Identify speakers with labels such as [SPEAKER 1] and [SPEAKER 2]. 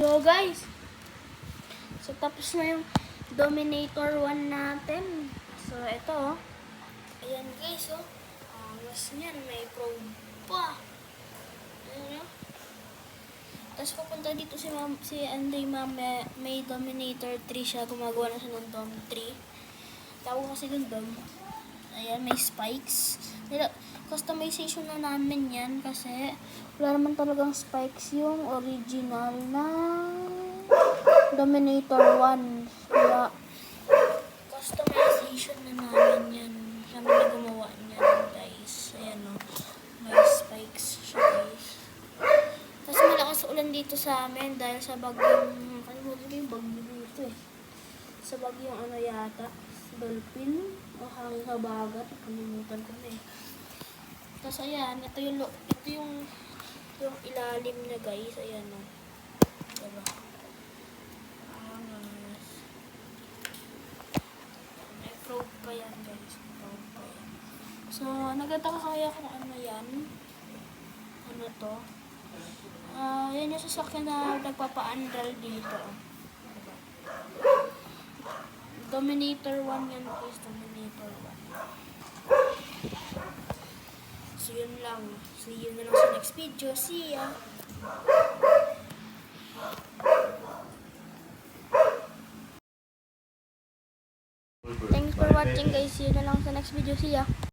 [SPEAKER 1] So guys, so tapos na yung Dominator 1 natin. So ito, ayan guys, angas niyan, may probe pa. Ayan, tapos papunta dito si Andy may Dominator 3 siya, gumagawa na siya ng Dom 3. Tawag kasi yung Dom. Ayan, may spikes. Customization na namin yan kasi wala naman talagang spikes yung original na Dominator 1. Kaya customization na namin yan. Kami na gumawa niyan, guys. Ayan o. May spikes siya, guys. Kasi malakas ulan dito sa amin dahil sa bagyong, kalimutan yung bagyo dito eh. Sa bagyong ano yata, dolphin o hangin sa bagat, kalimutan ko na eh. Tapos ayan, ito yung ilalim niya, guys. Ayan o. Diba? May probe pa yan, guys. Probe pa yan. So, nagtataka kaya kung ano yan. Ano to? Yan yung sasakyan na nagpapa-andral dito. Diba? Dominator 1 yan, guys. Dominator 1. So, yun lang. See you na lang sa next video. See ya! Thanks for watching, guys. See you na lang sa next video. See ya!